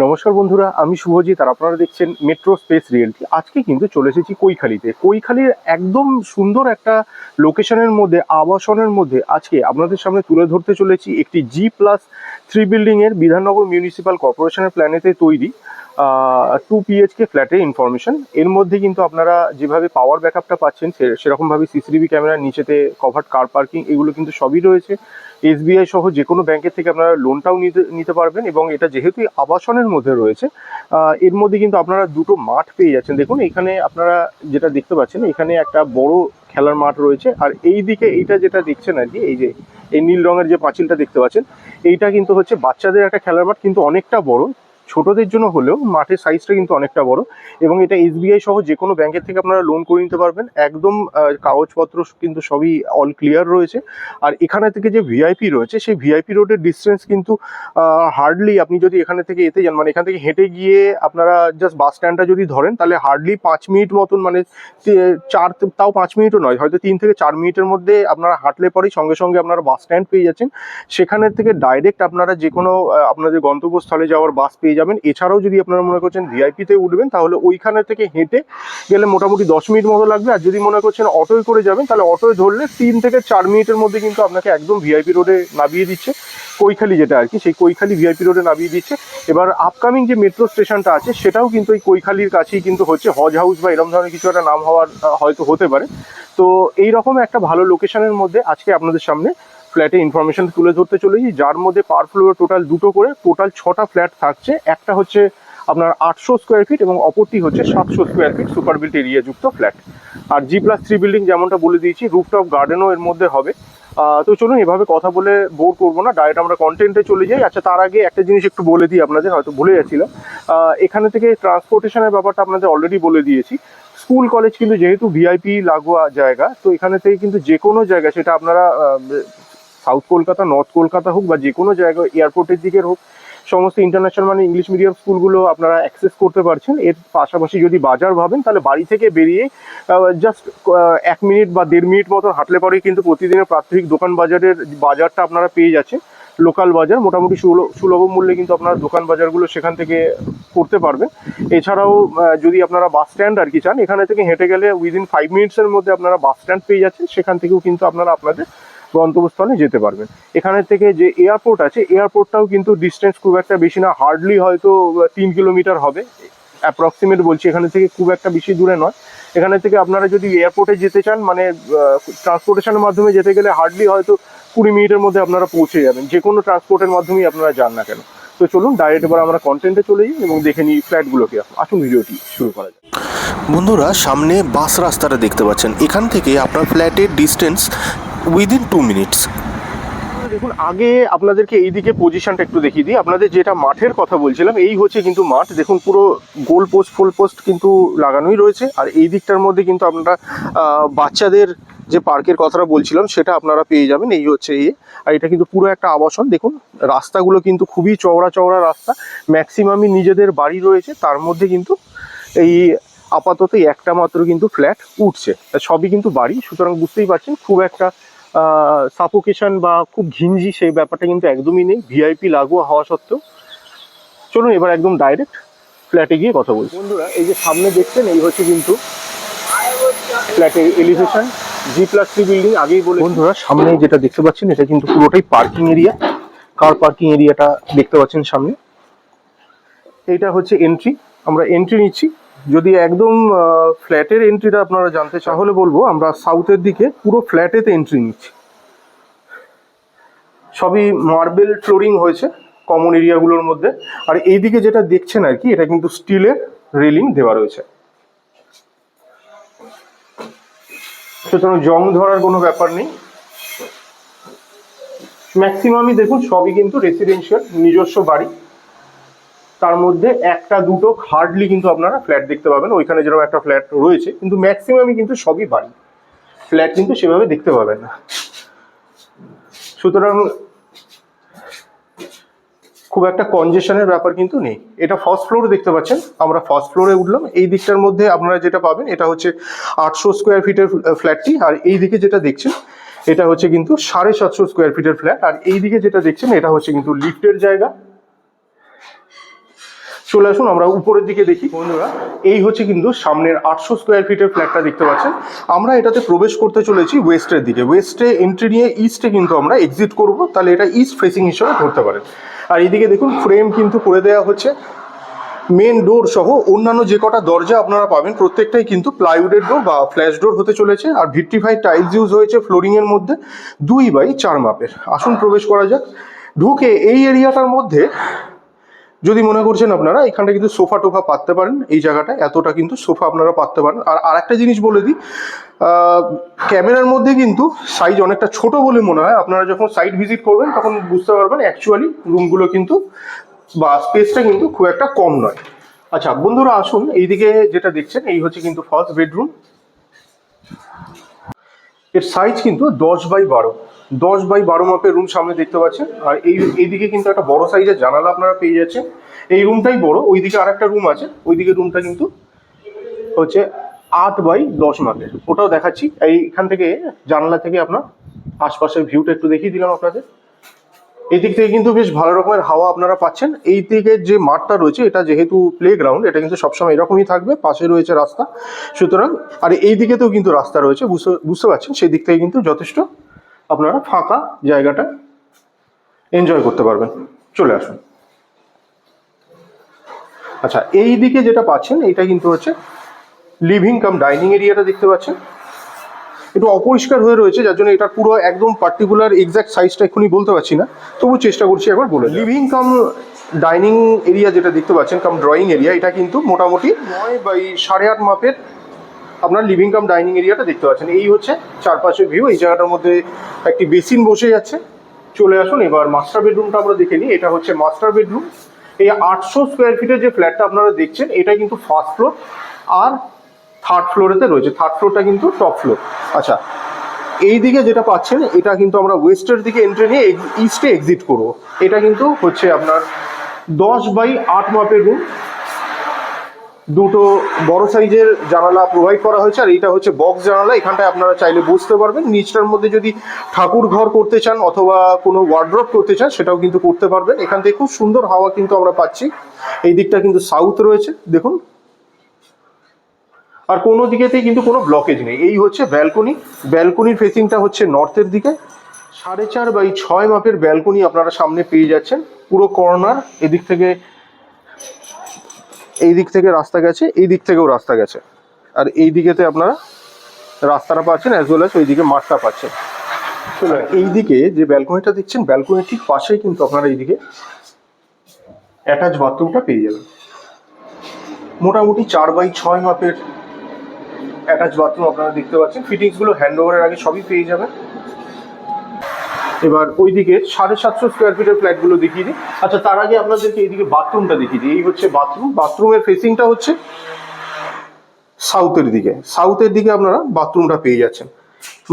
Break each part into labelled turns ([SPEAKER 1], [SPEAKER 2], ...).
[SPEAKER 1] নমস্কার বন্ধুরা, আমি শুভজিৎ আর আপনারা দেখছেন মেট্রো স্পেস রিয়েলটি। আজকে কিন্তু চলে এসেছি কৈখালীতে। কৈখালীর একদম সুন্দর একটা লোকেশনের মধ্যে, আবাসনের মধ্যে আজকে আপনাদের সামনে তুলে ধরতে চলেছি একটি G+3 বিল্ডিংয়ের বিধাননগর মিউনিসিপ্যাল কর্পোরেশনের প্ল্যানেতে তৈরি 2 PHK ফ্ল্যাটের ইনফরমেশন। এর মধ্যে কিন্তু আপনারা যেভাবে পাওয়ার ব্যাকআপটা পাচ্ছেন সেরকমভাবে সিসিটিভি ক্যামেরা, নিচেতে কভার্ড কার পার্কিং, এগুলো কিন্তু সবই রয়েছে। SBI সহ যে কোনো ব্যাংকের থেকে আপনারা লোনটাও নিতে পারবেন, এবং এটা যেহেতু আবাসনের মধ্যে রয়েছে এর মধ্যে কিন্তু আপনারা দুটো মাঠ পেয়ে যাচ্ছেন। দেখুন এখানে আপনারা যেটা দেখতে পাচ্ছেন, এখানে একটা বড় খেলার মাঠ রয়েছে, আর এই দিকে এইটা যেটা দেখছেন আর কি, এই যে এই নীল রঙের যে পাঁচিলটা দেখতে পাচ্ছেন, এইটা কিন্তু হচ্ছে বাচ্চাদের একটা খেলার মাঠ, কিন্তু অনেকটা বড়। ছোটদের জন্য হলেও মাঠের সাইজটা কিন্তু অনেকটা বড়, এবং এটা SBI সহ যে কোনো ব্যাংকের থেকে আপনারা লোন করে নিতে পারবেন। একদম কাগজপত্র কিন্তু সবই অল ক্লিয়ার রয়েছে। আর এখানে থেকে যে ভিআইপি রয়েছে, সেই ভিআইপি রোডের ডিস্টেন্স কিন্তু হার্ডলি, আপনি যদি এখানে থেকে এতে যান, মানে এখান থেকে হেঁটে গিয়ে আপনারা জাস্ট বাস স্ট্যান্ডটা যদি ধরেন, তাহলে হার্ডলি 5 মিনিট মতন, মানে তাও 5 মিনিটও নয়, হয়তো 3 থেকে 4 মিনিটের মধ্যে আপনারা হাঁটলে পরেই সঙ্গে সঙ্গে আপনারা বাস স্ট্যান্ড পেয়ে যাচ্ছেন। সেখানের থেকে ডাইরেক্ট আপনারা যে কোনো আপনাদের গন্তব্যস্থলে যাওয়ার বাস পেয়ে যাবেন। এছাড়াও যদি আপনারা মনে করছেন ভিআইপিতে উঠবেন, তাহলে ওইখানে থেকে হেঁটে গেলে মোটামুটি 10 মিনিট মতো লাগবে। আর যদি মনে করছেন অটোয় করে যাবেন, তাহলে অটোয় ধরলে 3 থেকে 4 মিনিটের মধ্যে কিন্তু আপনাকে একদম ভিআইপি রোডে নামিয়ে দিচ্ছে। কৈখালী যেটা আর কি, সেই কৈখালী ভিআইপি রোডে নামিয়ে দিচ্ছে। এবার আপকামিং যে মেট্রো স্টেশনটা আছে, সেটাও কিন্তু এই কৈখালীর কাছেই কিন্তু হচ্ছে, হজ হাউস বা এরকম ধরনের কিছু একটা নাম হওয়ার হয়তো হতে পারে। তো এইরকম একটা ভালো লোকেশনের মধ্যে আজকে আপনাদের সামনে ফ্ল্যাটে ইনফরমেশন তুলে ধরতে চলেছি, যার মধ্যে পার ফ্লোরে টোটাল দুটো করে, টোটাল 6টা ফ্ল্যাট থাকছে। একটা হচ্ছে আপনার 800 স্কোয়ার ফিট এবং অপরটি হচ্ছে 700 square feet super built area যুক্ত ফ্ল্যাট। আর G+3 বিল্ডিং যেমনটা বলে দিয়েছি, রুফটপ গার্ডেনও এর মধ্যে হবে। তো চলুন, এভাবে কথা বলে বোর করবো না, ডাইরেক্ট আমরা কন্টেন্টে চলে যাই। আচ্ছা, তার আগে একটা জিনিস একটু বলে দিই আপনাদের, হয়তো ভুলে যাচ্ছিলাম। এখানে থেকে ট্রান্সপোর্টেশনের ব্যাপারটা আপনাদের অলরেডি বলে দিয়েছি। স্কুল কলেজ কিন্তু যেহেতু ভিআইপি লাগোয়া জায়গা, তো এখানে থেকে কিন্তু যে কোনো জায়গা, সেটা আপনারা সাউথ কলকাতা, নর্থ কলকাতা হোক বা যে কোনো জায়গায়, এয়ারপোর্টের দিকের হোক, সমস্ত ইন্টারন্যাশনাল মানে ইংলিশ মিডিয়াম স্কুলগুলো আপনারা অ্যাক্সেস করতে পারছেন। এর পাশাপাশি যদি বাজার ভাবেন, তাহলে বাড়ি থেকে বেরিয়ে জাস্ট 1 মিনিট বা 1.5 মিনিট মতো হাঁটলে পরেই কিন্তু প্রতিদিনের প্রাথমিক দোকান বাজারটা আপনারা পেয়ে যাচ্ছেন। লোকাল বাজার মোটামুটি সুলভ মূল্যে কিন্তু আপনারা দোকান বাজারগুলো সেখান থেকে করতে পারবেন। এছাড়াও যদি আপনারা বাস স্ট্যান্ড আর কি চান, এখানে থেকে হেঁটে গেলে উইদিন 5 মিনিটসের মধ্যে আপনারা বাস স্ট্যান্ড পেয়ে যাচ্ছেন। সেখান থেকেও কিন্তু আপনারা আপনাদের গন্তব্যস্থলে যেতে পারবেন। এখানে থেকে যে এয়ারপোর্ট আছে, এয়ারপোর্টটাও কিন্তু ডিস্টেন্স খুব একটা বেশি না, হার্ডলি হয়তো 3 কিলোমিটার হবে অ্যাপ্রক্সিমেট বলছি, এখানে থেকে খুব একটা বেশি দূরে নয়। এখানে থেকে আপনারা যদি এয়ারপোর্টে যেতে চান, মানে ট্রান্সপোর্টেশনের মাধ্যমে যেতে গেলে হার্ডলি হয়তো 20 মিনিটের মধ্যে আপনারা পৌঁছে যাবেন, যে কোনো ট্রান্সপোর্টের মাধ্যমেই আপনারা যান না কেন। তো চলুন ডাইরেক্ট এবার আমরা কন্টেন্টে চলে যাই এবং দেখে নিই ফ্ল্যাটগুলোকে। আসুন ভিডিওটি শুরু করা যায়।
[SPEAKER 2] বন্ধুরা, সামনে বাস রাস্তাটা দেখতে পাচ্ছেন, এখান থেকে আপনার ফ্ল্যাটের ডিস্টেন্স উইদিন 2 মিনিটস।
[SPEAKER 1] দেখুন, আগে আপনাদেরকে এইদিকে পজিশনটা একটু দেখিয়ে দিই। আপনাদের যেটা মাঠের কথা বলছিলাম, এই হচ্ছে কিন্তু মাঠ। দেখুন, পুরো গোল পোস্ট ফুল পোস্ট কিন্তু লাগানোই রয়েছে। আর এই দিকটার মধ্যে কিন্তু আপনারা বাচ্চাদের যে পার্কের কথাটা বলছিলাম, সেটা আপনারা পেয়ে যাবেন। এই হচ্ছে আর এটা কিন্তু পুরো একটা আবাসন। দেখুন, রাস্তাগুলো কিন্তু খুবই চওড়া চওড়া রাস্তা, ম্যাক্সিমামই নিজেদের বাড়ি রয়েছে। তার মধ্যে কিন্তু এই আপাতত একটা মাত্র কিন্তু ফ্ল্যাট উঠছে, সবই কিন্তু বাড়ি। সুতরাং বুঝতেই পারছেন, খুব একটা সাফোকেশন বা খুব ঘিঞ্জি সেই ব্যাপারটা কিন্তু একদমই নেই, ভিআইপি লাগোয়া হওয়া সত্ত্বেও। চলুন এবার একদম ডাইরেক্ট ফ্ল্যাটে গিয়ে কথা বলছি। বন্ধুরা, এই যে সামনে দেখছেন, এই হচ্ছে কিন্তু ফ্ল্যাটের এলিভেশন, G+3 বিল্ডিং। আগেই বলে বন্ধুরা, সামনে যেটা দেখতে পাচ্ছেন, এটা কিন্তু পুরোটাই পার্কিং এরিয়া, কার পার্কিং এরিয়াটা দেখতে পাচ্ছেন সামনে। এইটা হচ্ছে এন্ট্রি, আমরা এন্ট্রি নিচ্ছি। যদি একদম ফ্ল্যাটের এন্ট্রিটা আপনারা জানতে চান, তাহলে বলবো আমরা সাউথের দিকে পুরো ফ্ল্যাটেতে এন্ট্রি নিচ্ছি। সবই মার্বেল ফ্লোরিং হয়েছে কমন এরিয়াগুলোর মধ্যে। আর এইদিকে যেটা দেখছেন আর কি, এটা কিন্তু স্টিলের রেলিং দেওয়া রয়েছে, সুতরাং জং ধরার কোনো ব্যাপার নেই। ম্যাক্সিমামই দেখুন সবই কিন্তু রেসিডেন্সিয়াল, নিজস্ব বাড়ি। তার মধ্যে একটা দুটো হার্ডলি কিন্তু আপনারা ফ্ল্যাট দেখতে পাবেন, ওইখানে যেরকম একটা ফ্ল্যাট রয়েছে, কিন্তু ম্যাক্সিমামই কিন্তু সবই বাড়ি, ফ্ল্যাট কিন্তু সেভাবে দেখতে পাবেন না। সুতরাং খুব একটা কনজেশনের ব্যাপার কিন্তু নেই। এটা ফার্স্ট ফ্লোর দেখতে পাচ্ছেন, আমরা ফার্স্ট ফ্লোরে উঠলাম। এই দিকটার মধ্যে আপনারা যেটা পাবেন, এটা হচ্ছে 800 স্কোয়ার ফিটের ফ্ল্যাটটি। আর এই দিকে যেটা দেখছেন, এটা হচ্ছে কিন্তু 750 স্কোয়ার ফিটের ফ্ল্যাট। আর এই দিকে যেটা দেখছেন, এটা হচ্ছে কিন্তু লিফটের জায়গা। চলে আসুন আমরা উপরের দিকে দেখি বন্ধুরা। এই হচ্ছে কিন্তু সামনের 800 স্কোয়ার ফিটের ফ্ল্যাটটা দেখতে পাচ্ছেন। আমরা এটাতে প্রবেশ করতে চলেছি ওয়েস্টের দিকে। ওয়েস্টে এন্ট্রি নিয়ে ইস্টে কিন্তু আমরা এক্সিট করব, তাহলে এটা ইস্ট ফেসিং হিসেবে ধরতে পারেন। আর এইদিকে দেখুন ফ্রেম কিন্তু করে দেওয়া হচ্ছে। মেন ডোর সহ অন্যান্য যে কটা দরজা আপনারা পাবেন প্রত্যেকটাই কিন্তু প্লাইউডের ডোর বা ফ্ল্যাশ ডোর হতে চলেছে। আর ভিট্রিফাইড টাইলস ইউজ হয়েছে ফ্লোরিংয়ের মধ্যে 2x4 মাপের। আসুন প্রবেশ করা যাক। ঢুকে এই এরিয়াটার মধ্যে যদি মনে করছেন আপনারা এখানটা কিন্তু সোফা টোফা পাততে পারেন, এই জায়গাটায় এতটা কিন্তু সোফা আপনারা পাততে পারেন। আর আরেকটা জিনিস বলে দিই, ক্যামেরার মধ্যে কিন্তু সাইজ অনেকটা ছোট বলে মনে হয়, আপনারা যখন সাইট ভিজিট করবেন তখন বুঝতে পারবেন অ্যাকচুয়ালি রুমগুলো কিন্তু বা স্পেসটা কিন্তু খুব একটা কম নয়। আচ্ছা বন্ধুরা আসুন, এইদিকে যেটা দেখছেন এই হচ্ছে কিন্তু ফার্স্ট বেডরুম। এর সাইজ কিন্তু 10x12 মাপের রুম সামনে দেখতে পাচ্ছেন। আর এইদিকে কিন্তু একটা বড় সাইজের জানালা আপনারা পেয়ে যাচ্ছেন। এই রুমটাই বড়, ওইদিকে আর একটা রুম আছে, ওইদিকে রুমটা কিন্তু হচ্ছে 8x10 মাপের, ওটাও দেখাচ্ছি। এইখান থেকে জানালা থেকে আপনার আশপাশের ভিউটা একটু দেখিয়ে দিলাম আপনাদের। এই দিক থেকে কিন্তু বেশ ভালো রকমের হাওয়া আপনারা পাচ্ছেন। এই দিকে যে মাঠটা রয়েছে এটা যেহেতু প্লেগ্রাউন্ড, এটা কিন্তু সবসময় এরকমই থাকবে, পাশে রয়েছে রাস্তা সুতরাং। আর এই দিকেতেও কিন্তু রাস্তা রয়েছে, বুঝতে পারছেন, সেই দিক থেকে কিন্তু যথেষ্ট আপনারা ফাঁকা জায়গাটা এনজয় করতে পারবেন। চলে আসুন। আচ্ছা এই দিকে যেটা পাচ্ছেন এটা কিন্তু হচ্ছে লিভিং কাম ডাইনিং এরিয়াটা দেখতে পাচ্ছেন। একটু অপরিষ্কার হয়ে রয়েছে, যার জন্য এটা পুরো একদম পার্টিকুলার এক্সাক্ট সাইজটা এক্ষুনি বলতে পারছি না, তবু চেষ্টা করছি একবার বলে। লিভিং কাম ডাইনিং এরিয়া যেটা দেখতে পাচ্ছেন কাম ড্রয়িং এরিয়া, এটা কিন্তু মোটামুটি 9x8.5 মাপের আপনার লিভিং কাম ডাইনিং এরিয়াটা দেখতে পাচ্ছেন। এই হচ্ছে চারপাশের ভিউ। এই জায়গাটার মধ্যে একটি বেসিন বসে যাচ্ছে। চলে আসুন এবার মাস্টার বেডরুমটা আমরা দেখে নিই। এটা হচ্ছে মাস্টার বেডরুম। এই 800 স্কোয়ার ফিটের যে ফ্ল্যাটটা আপনারা দেখছেন এটা কিন্তু ফার্স্ট ফ্লোর আর থার্ড ফ্লোরেতে রয়েছে। থার্ড ফ্লোরটা কিন্তু টপ ফ্লোর। আচ্ছা এই দিকে যেটা পাচ্ছেন এটা কিন্তু আমরা ওয়েস্টের দিকে এন্ট্রি নিয়ে ইস্টে এক্সিট করবো। এটা কিন্তু হচ্ছে আপনার 10x8 মাপের রুম। দুটো বড় সাইজের জানালা প্রোভাইড করা হয়েছে। আর এইটা হচ্ছে বক্স জানালা, এখানটায় আপনারা চাইলে বসতে পারবেন। নিচটার মধ্যে যদি ঠাকুর ঘর করতে চান অথবা কোনো ওয়ার্ড্রপ করতে চান সেটাও কিন্তু করতে পারবেন। এখান থেকে খুব সুন্দর হাওয়া কিন্তু আমরা পাচ্ছি। এই দিকটা কিন্তু সাউথ রয়েছে দেখুন, আর কোনো দিকেতেই কিন্তু কোনো ব্লকেজ নেই। এই হচ্ছে ব্যালকনি। ব্যালকনির ফেসিংটা হচ্ছে নর্থের দিকে। 4.5x6 মাপের ব্যালকনি আপনারা সামনে পেয়ে যাচ্ছেন। পুরো কর্নার, এদিক থেকে এই দিক থেকে রাস্তা গেছে, এই দিক থেকেও রাস্তা গেছে। আর এই দিকেতে আপনারা রাস্তাটা পাচ্ছেন অ্যাজ ওয়েল অ্যাজ ওইদিকে মাঠটা পাচ্ছেন। এই দিকে যে ব্যালকনিটা দেখছেন ব্যালকনির ঠিক পাশেই কিন্তু আপনারা এইদিকে অ্যাটাচ বাথরুমটা পেয়ে যাবেন। মোটামুটি 4x6 মাপের অ্যাটাচ বাথরুম আপনারা দেখতে পাচ্ছেন। ফিটিংসগুলো হ্যান্ড ওভারের আগে সবই পেয়ে যাবেন। এবার ওইদিকে 750 স্কোয়ার ফিটের ফ্ল্যাটগুলো দেখিয়ে দিই। আচ্ছা তার আগে আপনাদেরকে এইদিকে বাথরুমটা দেখিয়ে দিই। এই হচ্ছে বাথরুম। বাথরুমের ফেসিংটা হচ্ছে সাউথের দিকে। সাউথের দিকে আপনারা বাথরুমটা পেয়ে যাচ্ছেন।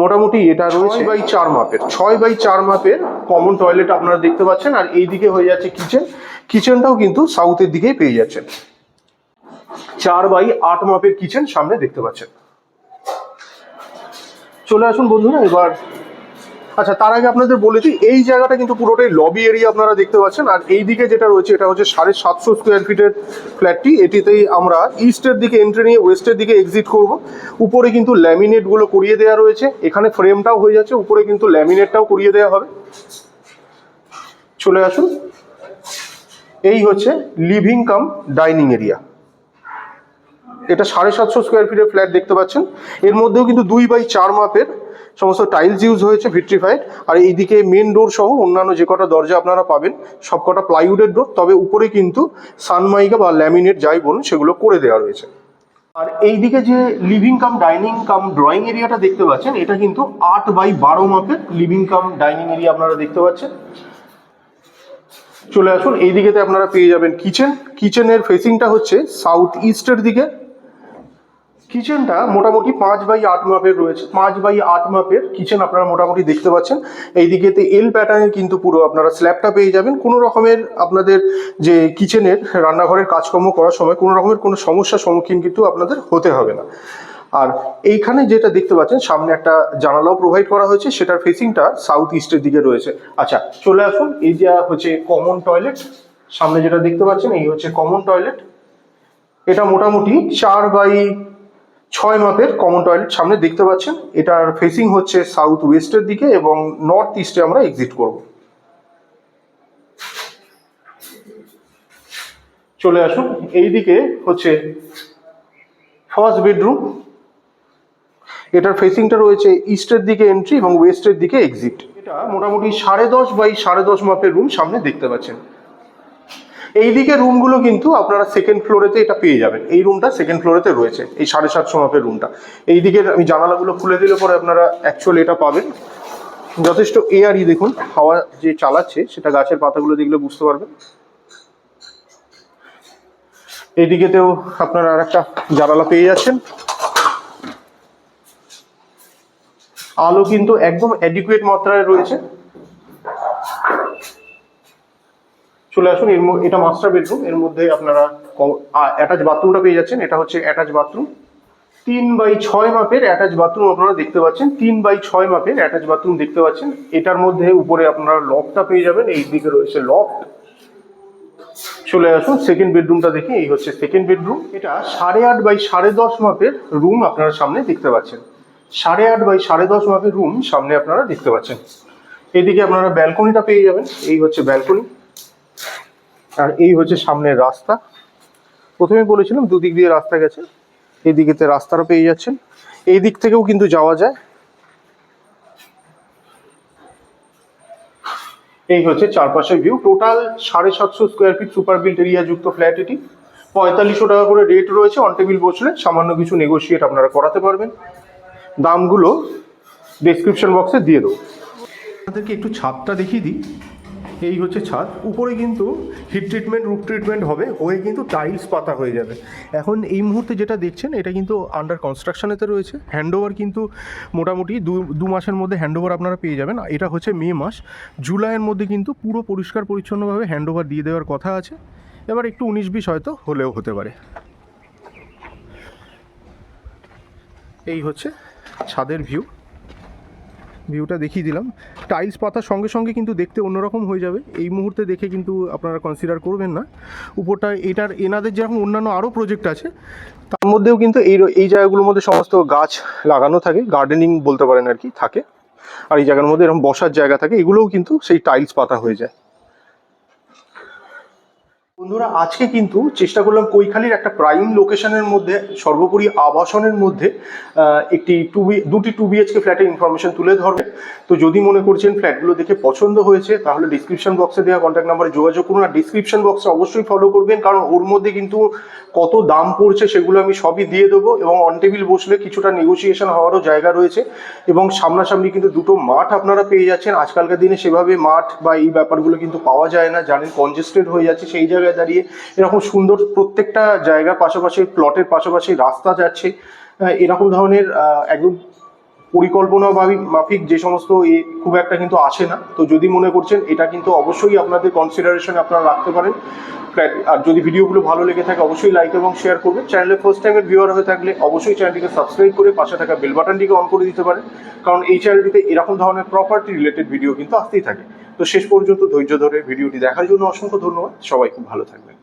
[SPEAKER 1] মোটামুটি এটা রয়েছে 6x4 মাপের। 6x4 মাপের কমন টয়লেট আপনারা দেখতে পাচ্ছেন। আর এইদিকে হয়ে যাচ্ছে কিচেন। কিচেনটাও কিন্তু সাউথের দিকেই পেয়ে যাচ্ছেন। 4x8 মাপের কিচেন সামনে দেখতে পাচ্ছেন। চলে আসুন বন্ধুরা এবার। আচ্ছা তার আগে আপনাদের বলে দিই এই জায়গাটা কিন্তু পুরোটাই লবি এরিয়া আপনারা দেখতে পাচ্ছেন। আর এই দিকে যেটা রয়েছে এটা হচ্ছে 750 স্কোয়ার ফিটের ফ্ল্যাটটি। এটিতেই আমরা ইস্টের দিকে এন্ট্রি নিয়ে ওয়েস্টের দিকে এক্সিট করব। উপরে কিন্তু ল্যামিনেটগুলো করিয়ে দেওয়া রয়েছে। এখানে ফ্রেমটাও হয়ে যাচ্ছে, উপরে কিন্তু ল্যামিনেটটাও করিয়ে দেওয়া হবে। চলে আসুন, এই হচ্ছে লিভিং কাম ডাইনিং এরিয়া। এটা 750 স্কোয়ার ফিটের ফ্ল্যাট দেখতে পাচ্ছেন। এর মধ্যেও কিন্তু 2x4 মাপের সমস্ত টাইলস ইউজ হয়েছে ভিট্রিফাইড। আর এইদিকে মেন ডোর সহ অন্যান্য যে কটা দরজা আপনারা পাবেন সব কটা প্লাইউডের ডোর, তবে উপরে কিন্তু সানমাইকা বা ল্যামিনেট যাই বলুন সেগুলো করে দেওয়া রয়েছে। আর এইদিকে যে লিভিং কাম ডাইনিং কাম ড্রয়িং এরিয়াটা দেখতে পাচ্ছেন এটা কিন্তু 8x12 মাপের লিভিং কাম ডাইনিং এরিয়া আপনারা দেখতে পাচ্ছেন। চলে আসুন, এই দিকেতে আপনারা পেয়ে যাবেন কিচেন। কিচেনের ফেসিংটা হচ্ছে সাউথ ইস্টের দিকে। কিচেনটা মোটামুটি 5x8 মাপের রয়েছে। 5x8 মাপের কিচেন আপনারা মোটামুটি দেখতে পাচ্ছেন। এই দিকেতে এল প্যাটার্নের কিন্তু পুরো আপনারা স্ল্যাবটা পেয়ে যাবেন। কোনো রকমের আপনাদের যে কিচেনের রান্নাঘরের কাজকর্ম করার সময় কোনো রকমের কোনো সমস্যার সম্মুখীন কিন্তু আপনাদের হতে হবে না। আর এইখানে যেটা দেখতে পাচ্ছেন সামনে একটা জানালাও প্রোভাইড করা হয়েছে, সেটার ফেসিংটা সাউথ ইস্টের দিকে রয়েছে। আচ্ছা চলে আসুন, এই যে হচ্ছে কমন টয়লেট সামনে যেটা দেখতে পাচ্ছেন এই হচ্ছে কমন টয়লেট। এটা মোটামুটি 4x6 মাপের কমন টয়লেট সামনে দেখতে পাচ্ছেন। এটার ফেসিং হচ্ছে সাউথ ওয়েস্টের দিকে এবং নর্থ ইস্টে আমরা এক্সিট করব। চলে আসুন, এইদিকে হচ্ছে ফার্স্ট বেডরুম। এটার ফেসিংটা রয়েছে ইস্টের দিকে এন্ট্রি এবং ওয়েস্টের দিকে এক্সিট। এটা মোটামুটি 10.5x10 মাপের রুম সামনে দেখতে পাচ্ছেন। এইদিকে রুমগুলো কিন্তু আপনারা সেকেন্ড ফ্লোরেতে এটা পেয়ে যাবেন। এই রুমটা সেকেন্ড ফ্লোরেতে রয়েছে, এই 750 মাপের রুমটা। এইদিকে আমি জানালাগুলো খুলে দিলে পরে আপনারা অ্যাকচুয়ালি এটা পাবেন। যথেষ্ট এয়ারই, দেখুন হাওয়া যে চালাচ্ছে সেটা গাছের পাতাগুলো দেখলে বুঝতে পারবেন। এইদিকেতেও আপনারা আর একটা জানালা পেয়ে যাচ্ছেন। আলো কিন্তু একদম অ্যাডিকুয়েট মাত্রায় রয়েছে। চলে আসুন, এটা মাস্টার বেডরুম। এর মধ্যে আপনারা অ্যাটাচ বাথরুমটা পেয়ে যাচ্ছেন। এটা হচ্ছে অ্যাটাচ বাথরুম, 3x6 মাপের অ্যাটাচ বাথরুম আপনারা দেখতে পাচ্ছেন। 3x6 মাপের অ্যাটাচ বাথরুম দেখতে পাচ্ছেন। এটার মধ্যে উপরে আপনারা লকটা পেয়ে যাবেন, এই দিকে রয়েছে লক। চলে আসুন সেকেন্ড বেডরুমটা দেখি। এই হচ্ছে সেকেন্ড বেডরুম। এটা 8.5x10 মাপের রুম আপনারা সামনে দেখতে পাচ্ছেন। 8.5x10 মাপের রুম সামনে আপনারা দেখতে পাচ্ছেন। এদিকে আপনারা ব্যালকনিটা পেয়ে যাবেন, এই হচ্ছে ব্যালকনি। আর এই হচ্ছে সামনের রাস্তা। প্রথমে বলেছিলাম দুদিক দিয়ে রাস্তা গেছে, এই দিকেতে রাস্তাটা পেয়ে যাচ্ছেন। এই দিক থেকেও কিন্তু যাওয়া যায়। এই হচ্ছে চারপাশের view. Total 750 square feet super built area যুক্ত ফ্ল্যাট এটি। 4500 টাকা করে রেট রয়েছে। অন টেবিল বসলে সামান্য কিছু নেগোশিয়েট আপনারা করাতে পারবেন। দামগুলো ডেসক্রিপশন বক্সে দিয়ে দেবো। আপনাদেরকে একটু ছাদটা দেখিয়ে দিই। এই হচ্ছে ছাদ। উপরে কিন্তু হিট ট্রিটমেন্ট, রুফ ট্রিটমেন্ট হবে, হয়ে কিন্তু টাইলস পাতা হয়ে যাবে। এখন এই মুহূর্তে যেটা দেখছেন এটা কিন্তু আন্ডার কনস্ট্রাকশনেতে রয়েছে। হ্যান্ডওভার কিন্তু মোটামুটি দু মাসের মধ্যে হ্যান্ডওভার আপনারা পেয়ে যাবেন। এটা হচ্ছে মে মাস, জুলাইয়ের মধ্যে কিন্তু পুরো পরিষ্কার পরিচ্ছন্নভাবে হ্যান্ডওভার দিয়ে দেওয়ার কথা আছে। এবার একটু 19-20 হয়তো হলেও হতে পারে। এই হচ্ছে ছাদের ভিউটা দেখিয়ে দিলাম। টাইলস পাতার সঙ্গে সঙ্গে কিন্তু দেখতে অন্যরকম হয়ে যাবে। এই মুহূর্তে দেখে কিন্তু আপনারা কনসিডার করবেন না। উপরটা এনাদের যেরকম অন্যান্য আরও প্রজেক্ট আছে তার মধ্যেও কিন্তু এই জায়গাগুলোর মধ্যে সমস্ত গাছ লাগানো থাকে, গার্ডেনিং বলতে পারেন আর কি থাকে। আর এই জায়গার মধ্যে এরকম বসার জায়গা থাকে, এগুলোও কিন্তু সেই টাইলস পাতা হয়ে যায়। বন্ধুরা, আজকে কিন্তু চেষ্টা করলাম কৈখালীর একটা প্রাইম লোকেশনের মধ্যে, সর্বোপরি আবাসনের মধ্যে দুটি 2BHK ফ্ল্যাটের ইনফরমেশন তুলে ধরবে। তো যদি মনে করছেন ফ্ল্যাটগুলো দেখে পছন্দ হয়েছে তাহলে ডিসক্রিপশন বক্সে দেওয়া কন্ট্যাক্ট নাম্বারে যোগাযোগ করুন। আর ডিসক্রিপশন বক্সে অবশ্যই ফলো করবেন, কারণ ওর মধ্যে কিন্তু কত দাম পড়ছে সেগুলো আমি সবই দিয়ে দেবো। এবং অন টেবিল বসলে কিছুটা নেগোসিয়েশন হওয়ারও জায়গা রয়েছে। এবং সামনাসামনি কিন্তু দুটো মাঠ আপনারা পেয়ে যাচ্ছেন। আজকালকার দিনে সেভাবে মাঠ বা এই ব্যাপারগুলো কিন্তু পাওয়া যায় না, জানেন কনজেস্টেড হয়ে যাচ্ছে। সেই জায়গায় দাঁড়িয়ে এরকম সুন্দর প্রত্যেকটা জায়গার পাশাপাশি প্লটের পাশাপাশি রাস্তা যাচ্ছে, এরকম ধরনের একদম পরিকল্পনা মাফিক যে সমস্ত খুব একটা কিন্তু আসে না। তো যদি মনে করছেন এটা কিন্তু অবশ্যই আপনাদের কনসিডারেশনে আপনারা রাখতে পারেন। আর যদি ভিডিওগুলো ভালো লেগে থাকে অবশ্যই লাইক এবং শেয়ার করবেন। চ্যানেলে ফার্স্ট টাইমের ভিউয়ার হয়ে থাকলে অবশ্যই চ্যানেলটিকে সাবস্ক্রাইব করে পাশে থাকা বেল বাটনটিকে অন করে দিতে পারেন, কারণ এই চ্যানেলটিতে এরকম ধরনের প্রপার্টি রিলেটেড ভিডিও কিন্তু আসতেই থাকে। তো শেষ পর্যন্ত ধৈর্য ধরে ভিডিওটি দেখার জন্য অসংখ্য ধন্যবাদ। সবাই খুব ভালো থাকবেন।